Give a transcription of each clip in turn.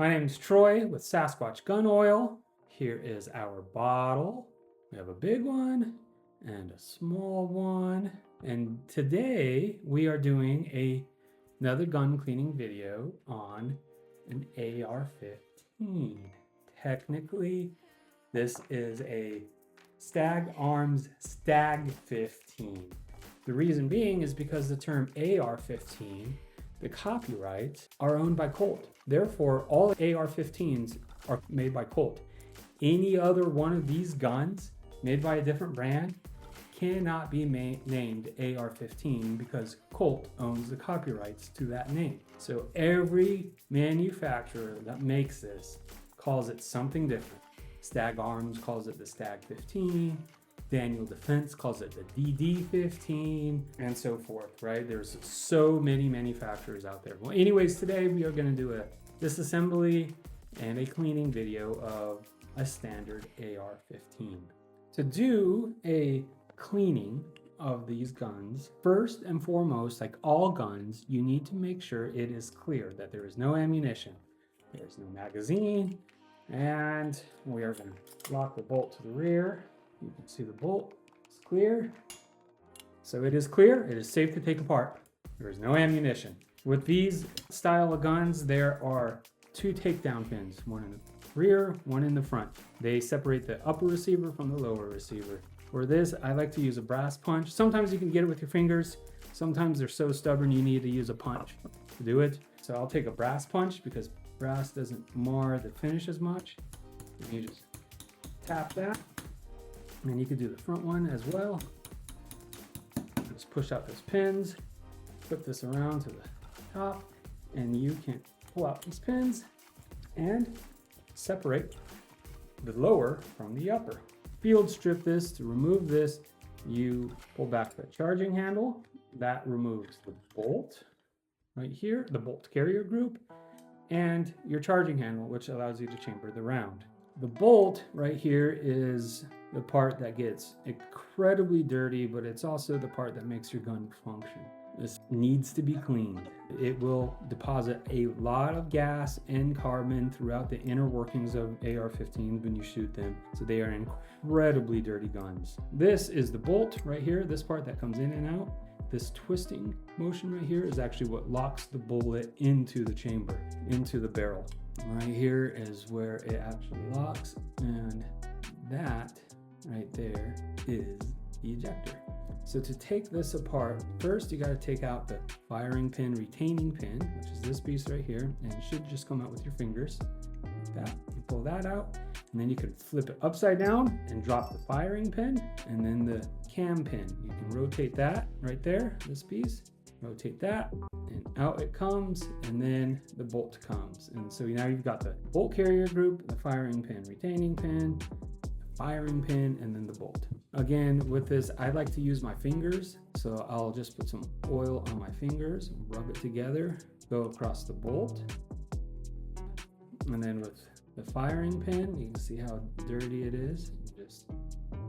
My name's Troy with Sasquatch Gun Oil. Here is our bottle. We have a big one and a small one. And today we are doing another gun cleaning video on an AR-15. Technically, this is a Stagarm Stag-15. The reason being is because the term AR-15, the copyrights, are owned by Colt. Therefore, all AR-15s are made by Colt. Any other one of these guns made by a different brand cannot be named AR-15 because Colt owns the copyrights to that name. So every manufacturer that makes this calls it something different. Stag Arms calls it the Stag-15. Daniel Defense calls it the DD-15, and so forth, right? There's so many manufacturers out there. Well, anyways, today we are going to do a disassembly and a cleaning video of a standard AR-15. To do a cleaning of these guns, first and foremost, like all guns, you need to make sure it is clear, that there is no ammunition, there's no magazine, and we are going to lock the bolt to the rear. You can see the bolt is clear. So it is clear, it is safe to take apart. There is no ammunition. With these style of guns, there are two takedown pins, one in the rear, one in the front. They separate the upper receiver from the lower receiver. For this, I like to use a brass punch. Sometimes you can get it with your fingers. Sometimes they're so stubborn you need to use a punch to do it. So I'll take a brass punch because brass doesn't mar the finish as much. And you just tap that. And you can do the front one as well. Just push out those pins, flip this around to the top, and you can pull out these pins and separate the lower from the upper. Field strip this. To remove this, you pull back the charging handle. That removes the bolt right here, the bolt carrier group, and your charging handle, which allows you to chamber the round. The bolt right here is the part that gets incredibly dirty, but it's also the part that makes your gun function. This needs to be cleaned. It will deposit a lot of gas and carbon throughout the inner workings of AR-15s when you shoot them. So they are incredibly dirty guns. This is the bolt right here, this part that comes in and out. This twisting motion right here is actually what locks the bullet into the chamber, into the barrel. Right here is where it actually locks, and that right there is the ejector. So to take this apart, first you got to take out the firing pin retaining pin, which is this piece right here, and it should just come out with your fingers like that. You pull that out, and then you can flip it upside down and drop the firing pin, and then the cam pin. You can rotate that right there, this piece, rotate that, and out it comes, and then the bolt comes. And so now you've got the bolt carrier group, the firing pin retaining pin, firing pin, and then the bolt. Again, with this, I like to use my fingers, so I'll just put some oil on my fingers, rub it together, go across the bolt, and then with the firing pin, you can see how dirty it is. Just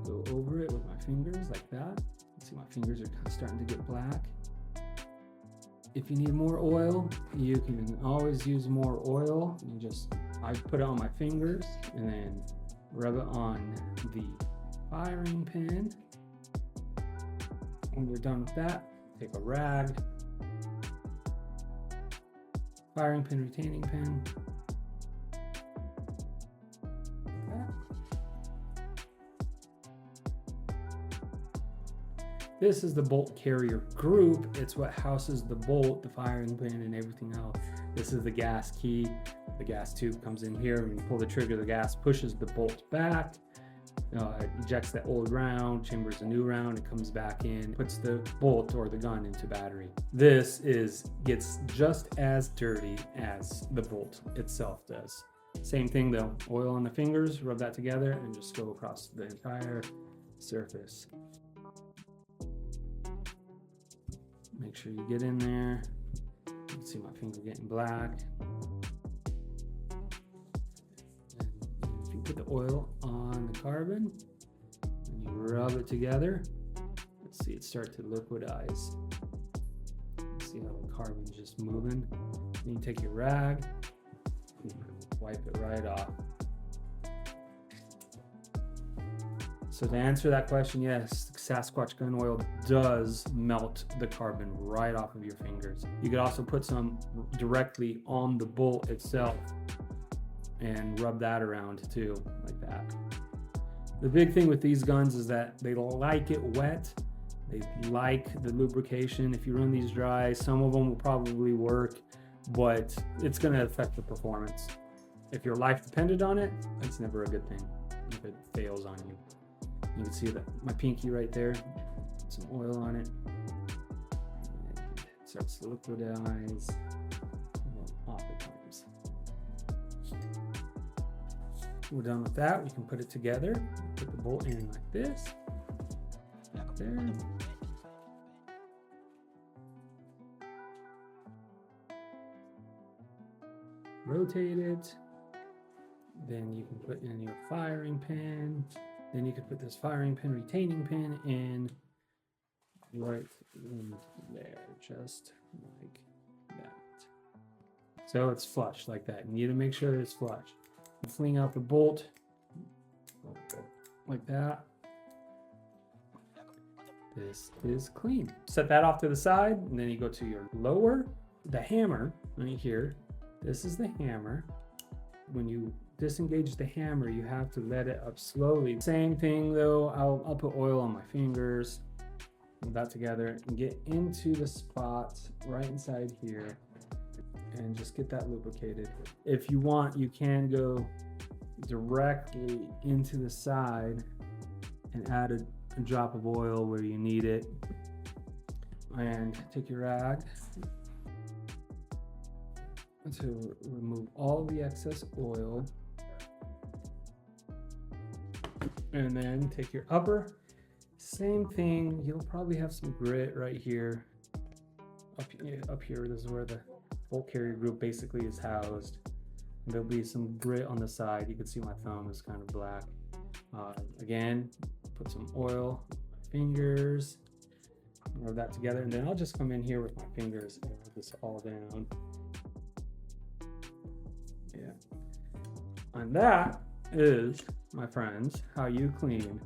go over it with my fingers like that. You see my fingers are kind of starting to get black. If you need more oil, you can always use more oil. I put it on my fingers and then rub it on the firing pin. When we're done with that, take a rag, firing pin, retaining pin. This is the bolt carrier group. It's what houses the bolt, the firing pin, and everything else. This is the gas key. The gas tube comes in here. When you pull the trigger, the gas pushes the bolt back. It ejects that old round, chambers a new round, it comes back in, puts the bolt or the gun into battery. This gets just as dirty as the bolt itself does. Same thing though, oil on the fingers, rub that together, and just go across the entire surface. Make sure you get in there. You can see my finger getting black. And if you put the oil on the carbon and you rub it together, let's see it start to liquidize. See how the carbon's just moving. Then you take your rag, you wipe it right off. So to answer that question, yes, Sasquatch gun oil does melt the carbon right off of your fingers. You could also put some directly on the bolt itself and rub that around too, like that. The big thing with these guns is that they like it wet. They like the lubrication. If you run these dry, some of them will probably work, but it's going to affect the performance. If your life depended on it, it's never a good thing if it fails on you. You can see that my pinky right there, some oil on it. And it starts to liquidize off at times. We're done with that. We can put it together. Put the bolt in like this. There. Rotate it. Then you can put in your firing pin. Then you can put this firing pin, retaining pin in right in there, just like that. So it's flush like that. You need to make sure it's flush. Fling out the bolt like that. This is clean. Set that off to the side, and then you go to your lower, the hammer right here. This is the hammer. When you disengage the hammer, you have to let it up slowly. Same thing though, I'll put oil on my fingers, put that together, and get into the spot right inside here, and just get that lubricated. If you want, you can go directly into the side and add a drop of oil where you need it, and take your rag to remove all the excess oil, and then take your upper, same thing. You'll probably have some grit right here, up here. This is where the bolt carrier group basically is housed. And there'll be some grit on the side. You can see my thumb is kind of black. Again, put some oil on my fingers, rub that together, and then I'll just come in here with my fingers and rub this all down. Yeah. And that is, my friends, how you clean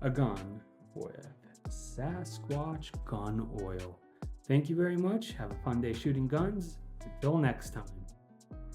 a gun with Sasquatch gun oil. Thank you very much. Have a fun day shooting guns. Until next time.